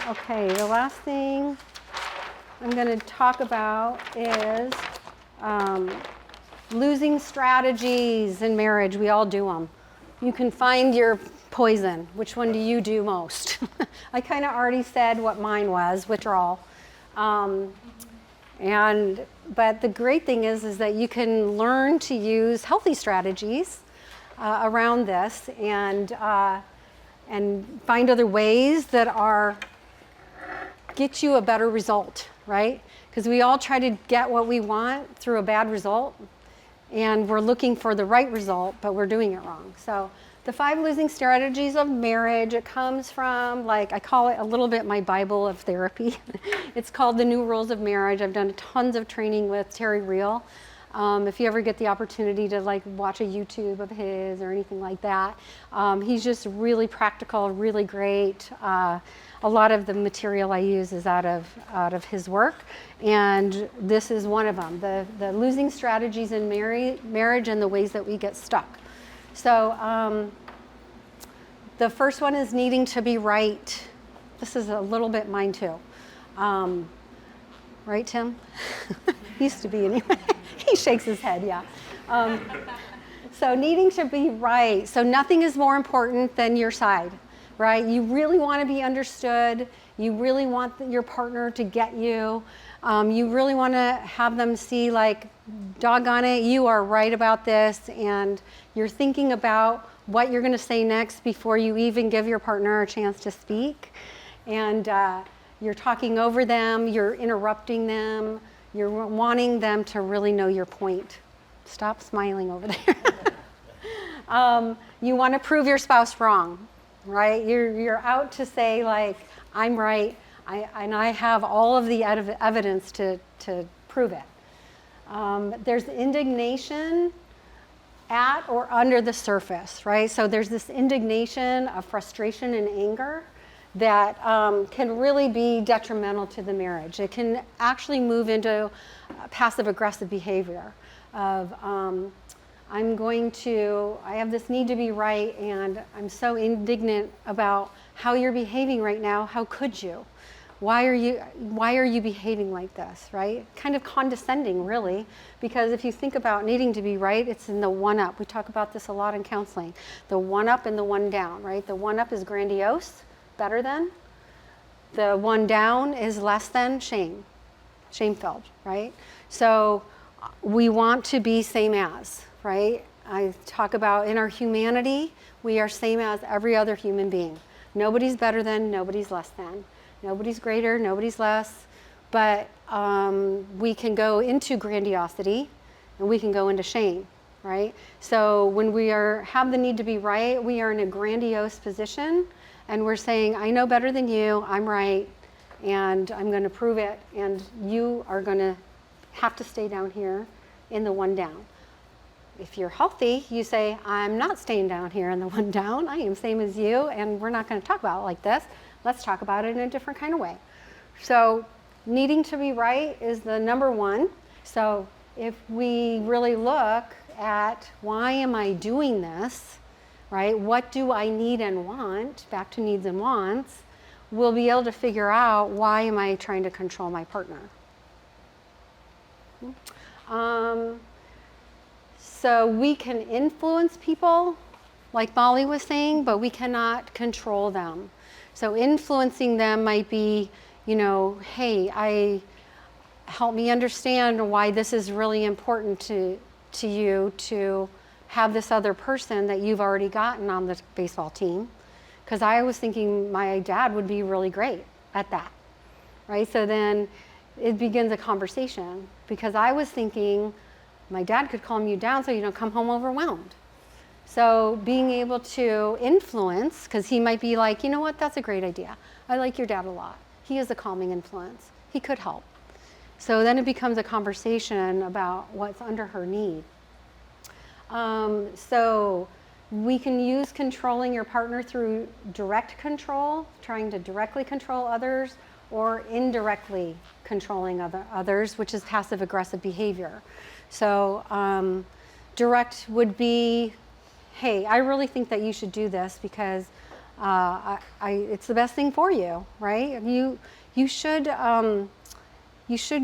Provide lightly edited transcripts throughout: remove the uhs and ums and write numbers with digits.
Okay, the last thing I'm going to talk about is losing strategies in marriage. We all do them. You can find your poison. Which one do you do most? I kind of already said what mine was, withdrawal. But the great thing is that you can learn to use healthy strategies around this and find other ways that get you a better result, right? Because we all try to get what we want through a bad result, and we're looking for the right result, but we're doing it wrong. So the 5 losing strategies of marriage, it comes from, like, I call it a little bit my Bible of therapy. It's called The New Rules of Marriage. I've done tons of training with Terry Real. If you ever get the opportunity to watch a YouTube of his or anything like that, he's just really practical, really great. A lot of the material I use is out of his work, and this is one of them, the losing strategies in marriage and the ways that we get stuck. So the first one is needing to be right. This is a little bit mine too. Right, Tim? Used to be anyway. He shakes his head, yeah. So needing to be right. So nothing is more important than your side, right? You really want to be understood. You really want your partner to get you. You really want to have them see, like, doggone it, you are right about this, and you're thinking about what you're going to say next before you even give your partner a chance to speak. And you're talking over them, you're interrupting them, you're wanting them to really know your point. Stop smiling over there. You want to prove your spouse wrong, right? You're out to say, like, I'm right, and I have all of the evidence to prove it. There's indignation at or under the surface, right? So there's this indignation of frustration and anger that can really be detrimental to the marriage. It can actually move into passive-aggressive behavior of, I have this need to be right, and I'm so indignant about how you're behaving right now. How could you? Why are you behaving like this, right? Kind of condescending, really, because if you think about needing to be right, it's in the one-up. We talk about this a lot in counseling. The one-up and the one-down, right? The one-up is grandiose, better than. The one-down is less than, shame-filled, right? So we want to be same as, right? I talk about in our humanity, we are same as every other human being. Nobody's better than, nobody's less than. Nobody's greater, nobody's less, but we can go into grandiosity and we can go into shame, right? So when we have the need to be right, we are in a grandiose position, and we're saying, I know better than you, I'm right, and I'm going to prove it, and you are going to have to stay down here in the one down. If you're healthy, you say, I'm not staying down here in the one down, I am same as you, and we're not going to talk about it like this. Let's talk about it in a different kind of way. So needing to be right is the number one. So if we really look at, why am I doing this, right? What do I need and want? Back to needs and wants. We'll be able to figure out, why am I trying to control my partner? So we can influence people, like Molly was saying, but we cannot control them. So influencing them might be, hey, help me understand why this is really important to you to have this other person that you've already gotten on the baseball team. Because I was thinking my dad would be really great at that, right? So then it begins a conversation, because I was thinking my dad could calm you down so you don't come home overwhelmed. So being able to influence, because he might be like, you know what, that's a great idea. I like your dad a lot. He is a calming influence. He could help. So then it becomes a conversation about what's under her need. So we can use controlling your partner through direct control, trying to directly control others, or indirectly controlling others, which is passive-aggressive behavior. So direct would be, hey, I really think that you should do this because It's the best thing for you, right? You should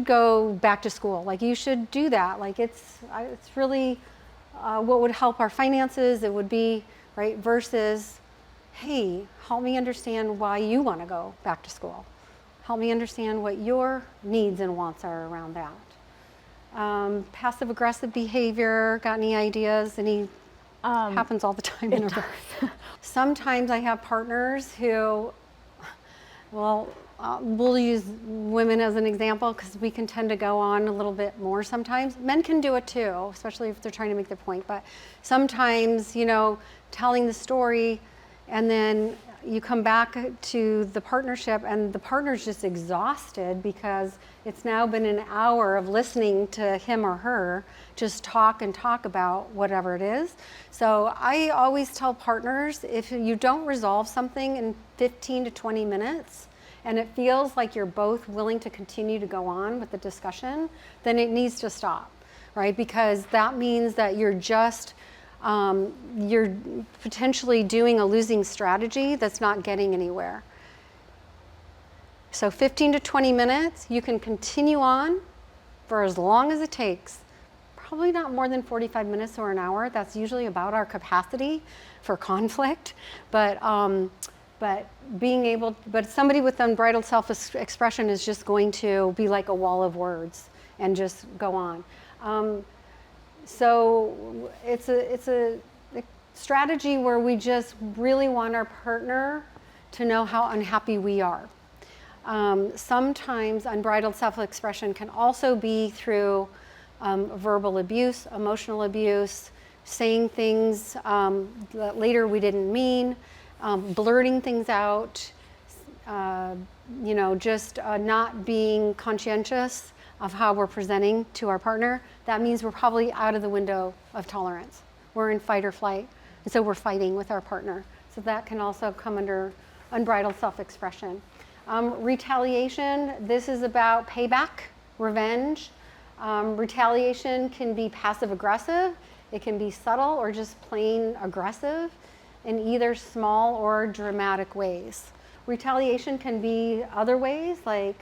go back to school. Like you should do that. Like it's really what would help our finances. It would be right versus, hey, help me understand why you want to go back to school. Help me understand what your needs and wants are around that. Passive aggressive behavior. Got any ideas? Happens all the time in our Sometimes I have partners who, well, we'll use women as an example because we can tend to go on a little bit more sometimes. Men can do it too, especially if they're trying to make their point. But sometimes, telling the story and then you come back to the partnership and the partner's just exhausted because it's now been an hour of listening to him or her just talk about whatever it is. So I always tell partners, if you don't resolve something in 15 to 20 minutes and it feels like you're both willing to continue to go on with the discussion, then it needs to stop, right? Because that means that you're potentially doing a losing strategy that's not getting anywhere. So 15 to 20 minutes, you can continue on for as long as it takes. Probably not more than 45 minutes or an hour. That's usually about our capacity for conflict. But somebody with unbridled self-expression is just going to be like a wall of words and just go on. So it's a strategy where we just really want our partner to know how unhappy we are. Sometimes unbridled self-expression can also be through verbal abuse, emotional abuse, saying things that later we didn't mean, blurting things out, just not being conscientious of how we're presenting to our partner. That means we're probably out of the window of tolerance. We're in fight or flight, and so we're fighting with our partner. So that can also come under unbridled self-expression. Retaliation, this is about payback, revenge. Retaliation can be passive-aggressive. It can be subtle or just plain aggressive in either small or dramatic ways. Retaliation can be other ways, like,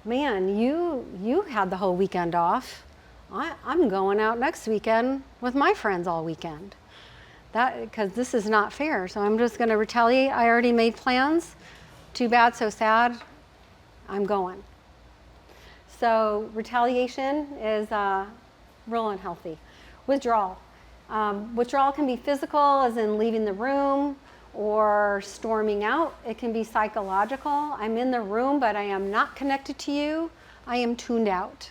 man, you had the whole weekend off. I'm going out next weekend with my friends all weekend. Because this is not fair, so I'm just going to retaliate. I already made plans. Too bad, so sad. I'm going. So retaliation is real unhealthy. Withdrawal. Withdrawal can be physical, as in leaving the room, or storming out. It can be psychological. I'm in the room, but I am not connected to you. I am tuned out,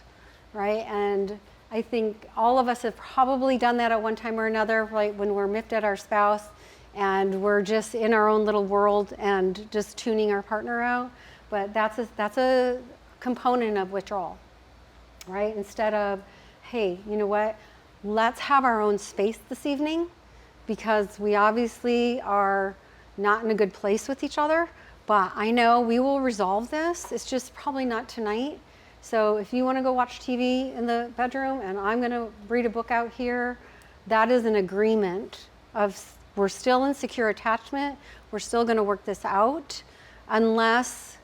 right? And I think all of us have probably done that at one time or another, right? When we're miffed at our spouse and we're just in our own little world and just tuning our partner out. But that's a component of withdrawal, right? Instead of, hey, you know what? Let's have our own space this evening because we obviously are not in a good place with each other, but I know we will resolve this. It's just probably not tonight. So if you want to go watch TV in the bedroom and I'm going to read a book out here, that is an agreement of we're still in secure attachment. We're still going to work this out unless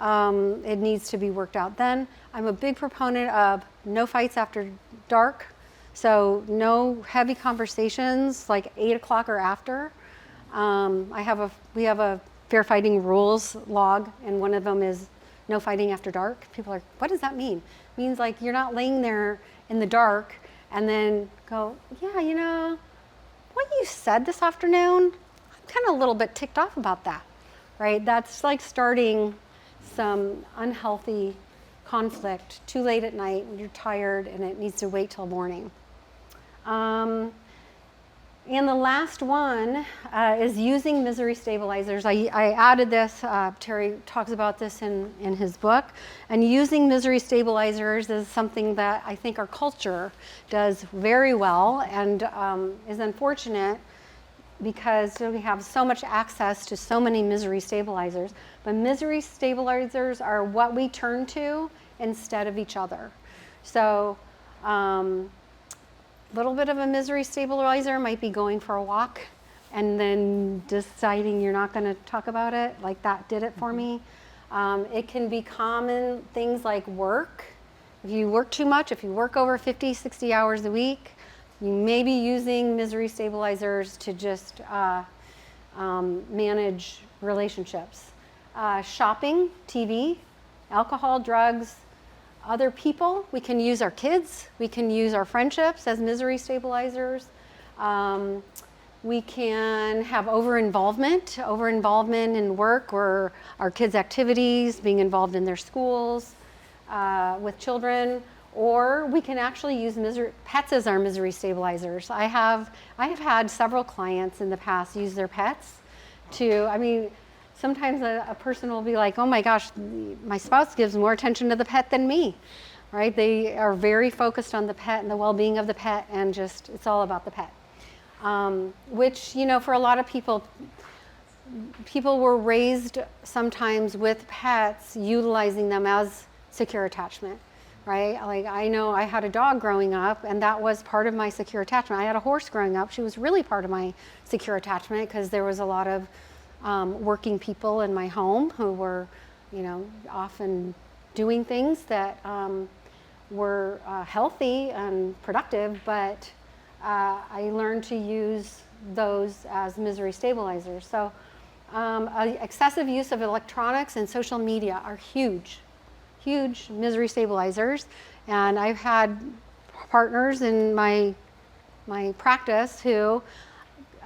it needs to be worked out. Then I'm a big proponent of no fights after dark. So no heavy conversations like 8 o'clock or after. We have a fair fighting rules log, and one of them is no fighting after dark. People are like, what does that mean? It means like you're not laying there in the dark and then go, yeah, what you said this afternoon, I'm kind of a little bit ticked off about that, right? That's like starting some unhealthy conflict too late at night when you're tired and it needs to wait till morning. And the last one is using misery stabilizers. I added this, Terry talks about this in his book. And using misery stabilizers is something that I think our culture does very well and is unfortunate because we have so much access to so many misery stabilizers. But misery stabilizers are what we turn to instead of each other. So, little bit of a misery stabilizer might be going for a walk and then deciding you're not going to talk about it, like that did it for me. It can be common things like work. If you work too much, if you work over 50, 60 hours a week, you may be using misery stabilizers to just manage relationships. Shopping, TV, alcohol, drugs, other people. We can use our kids. We can use our friendships as misery stabilizers. We can have over-involvement in work or our kids' activities, being involved in their schools with children, or we can actually use pets as our misery stabilizers. I have had several clients in the past use their pets sometimes a person will be like, oh my gosh, my spouse gives more attention to the pet than me, right? They are very focused on the pet and the well-being of the pet, and just, it's all about the pet. Which, for a lot of people were raised sometimes with pets, utilizing them as secure attachment, right? Like, I know I had a dog growing up, and that was part of my secure attachment. I had a horse growing up. She was really part of my secure attachment because there was a lot of working people in my home who were, often doing things that were healthy and productive, but I learned to use those as misery stabilizers. So excessive use of electronics and social media are huge misery stabilizers. And I've had partners in my practice who,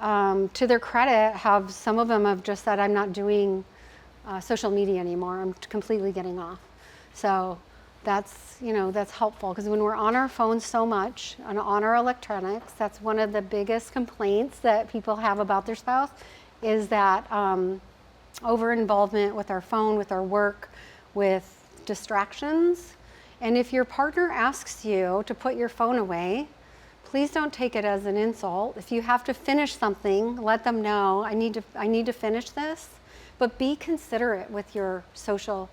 to their credit, some of them have just said, I'm not doing social media anymore. I'm completely getting off. So that's helpful, because when we're on our phones so much and on our electronics, that's one of the biggest complaints that people have about their spouse, is that over involvement with our phone, with our work, with distractions. And if your partner asks you to put your phone away, please don't take it as an insult. If you have to finish something, let them know, I need to finish this. But be considerate with your social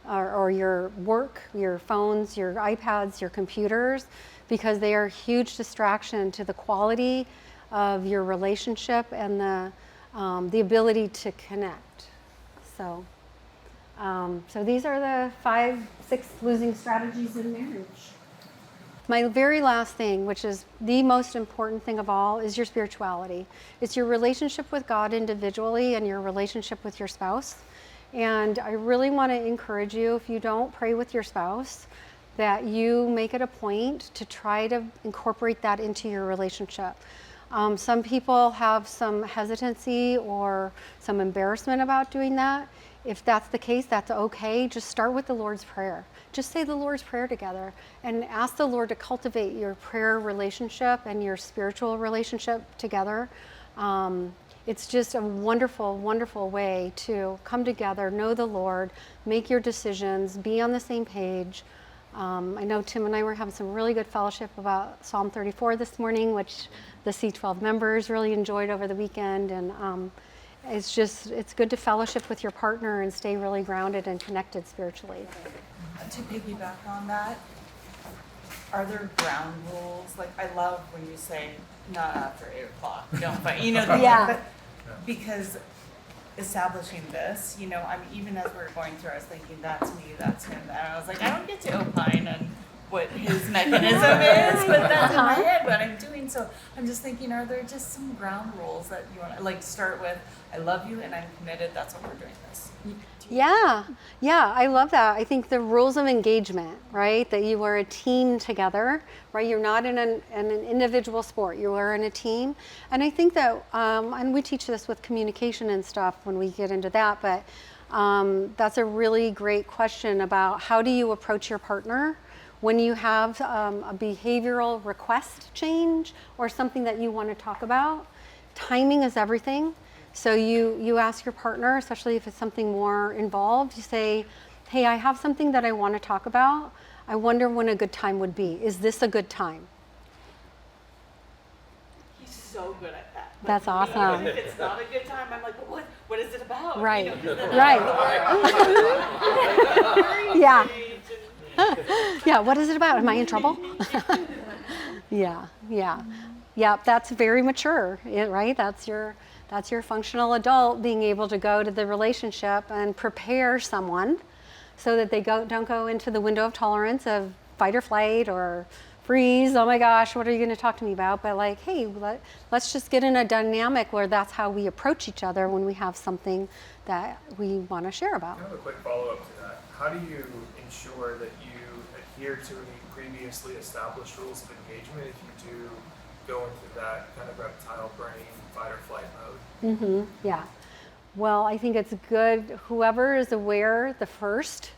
or your work, your phones, your iPads, your computers, because they are a huge distraction to the quality of your relationship and the ability to connect. So these are the 6 losing strategies in marriage. My very last thing, which is the most important thing of all, is your spirituality. It's your relationship with God individually and your relationship with your spouse. And I really want to encourage you, if you don't pray with your spouse, that you make it a point to try to incorporate that into your relationship. Some people have some hesitancy or some embarrassment about doing that. If that's the case, that's okay. Just start with the Lord's Prayer. Just say the Lord's Prayer together and ask the Lord to cultivate your prayer relationship and your spiritual relationship together. It's just a wonderful, wonderful way to come together, know the Lord, make your decisions, be on the same page. I know Tim and I were having some really good fellowship about Psalm 34 this morning, which the C12 members really enjoyed over the weekend. And it's good to fellowship with your partner and stay really grounded and connected spiritually. To piggyback on that, are there ground rules? Like, I love when you say, not after 8 o'clock, don't fight, Yeah. Because establishing this, even as we were going through, I was thinking, that's me, that's him, and I was like, I don't get to opine on what his mechanism is, but that's in my head what I'm doing. So I'm just thinking, are there just some ground rules that you want to, like, start with, I love you and I'm committed, that's what we're doing this. Yeah, I love that. I think the rules of engagement, right? That you are a team together, right? You're not in an individual sport, you are in a team. And I think that, and we teach this with communication and stuff when we get into that, but that's a really great question about how do you approach your partner when you have a behavioral request change or something that you want to talk about. Timing is everything. So you ask your partner, especially if it's something more involved, you say, hey, I have something that I want to talk about. I wonder when a good time would be. Is this a good time? He's so good at that. That's awesome. If it's not a good time, I'm like, but what is it about? Right, right. Yeah. Yeah, what is it about? Am I in trouble? Yeah, that's very mature, right? That's That's your functional adult being able to go to the relationship and prepare someone so that they don't go into the window of tolerance of fight or flight or freeze. Oh my gosh, what are you going to talk to me about? But like, hey, let's just get in a dynamic where that's how we approach each other when we have something that we want to share about. I have a quick follow-up to that. How do you ensure that you adhere to any previously established rules of engagement if you do go into that kind of reptile brain fight or flight mode? Yeah. Well, I think it's good. Whoever is aware the first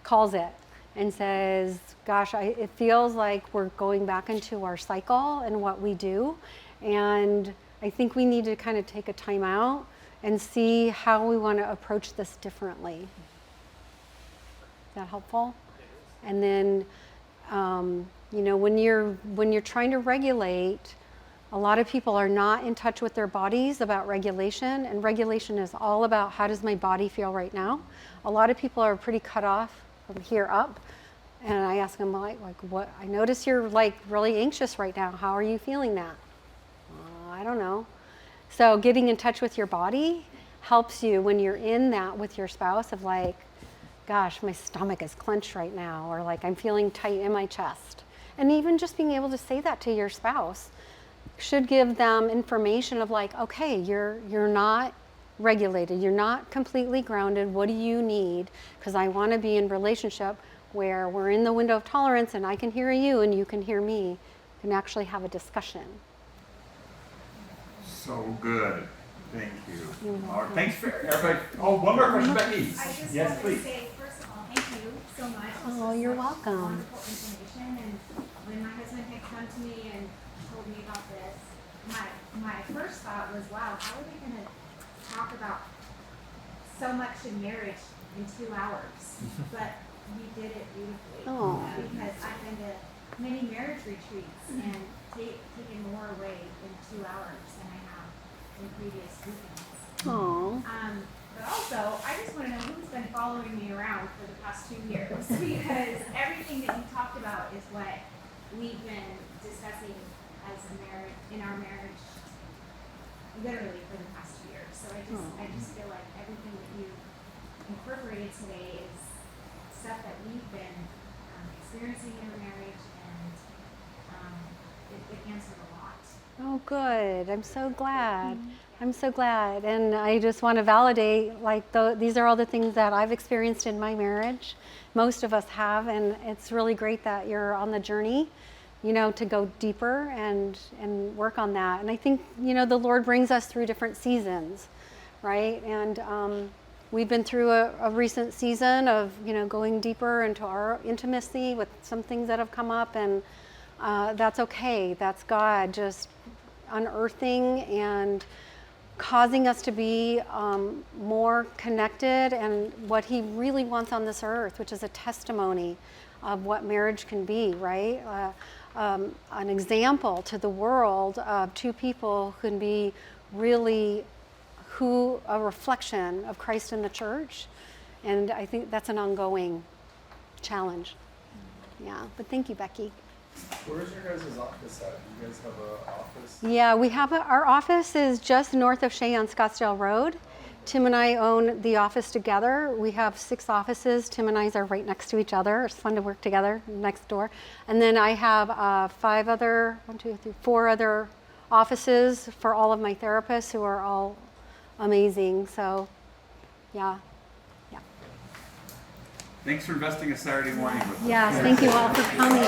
calls it and says, gosh, it feels like we're going back into our cycle and what we do. And I think we need to kind of take a time out and see how we want to approach this differently. Is that helpful? And then, when you're trying to regulate, a lot of people are not in touch with their bodies about regulation, and regulation is all about how does my body feel right now. A lot of people are pretty cut off from here up, and I ask them like what? I notice you're like really anxious right now. How are you feeling that? I don't know. So getting in touch with your body helps you when you're in that with your spouse of like, gosh, my stomach is clenched right now, or like I'm feeling tight in my chest. And even just being able to say that to your spouse should give them information of like, okay, you're not regulated, you're not completely grounded. What do you need? Because I want to be in relationship where we're in the window of tolerance and I can hear you and you can hear me, and actually have a discussion. So good. Thank you. All right, thanks for everybody. Oh, one more question, Becky. I just Yes, wanted please. to say, first of all, thank you so much. This Oh, was you're such welcome. Wonderful information, and when my husband had come to me and told me about this, my first thought was, wow, how are they going to talk about so much in marriage in 2 hours? But we did it beautifully. Oh. Because I've been to many marriage retreats and taken more away in 2 hours than I have in previous weekends. Oh. But also, I just want to know who's been following me around for the past 2 years, because everything that you talked about is what we've been discussing as a marriage, in our marriage, literally for the past 2 years. So I just feel like everything that you incorporated today is stuff that we've been experiencing in our marriage, and it answered a lot. Oh, good. I'm so glad. I'm so glad. And I just want to validate, like, these are all the things that I've experienced in my marriage. Most of us have, and it's really great that you're on the journey, to go deeper and work on that. And I think, the Lord brings us through different seasons, right? And we've been through a recent season of, going deeper into our intimacy with some things that have come up, and that's okay. That's God just unearthing and causing us to be more connected and what He really wants on this earth, which is a testimony of what marriage can be, right? An example to the world of two people who can be really a reflection of Christ in the church. And I think that's an ongoing challenge. Yeah, but thank you, Becky. Where's your guys' office at? Do you guys have an office? Yeah, we have our office is just north of Shea on Scottsdale Road. Tim and I own the office together. We have 6 offices. Tim and I are right next to each other. It's fun to work together next door. And then I have 4 other offices for all of my therapists who are all amazing. So, yeah. Thanks for investing a Saturday morning with us. Yes, thank you all for coming.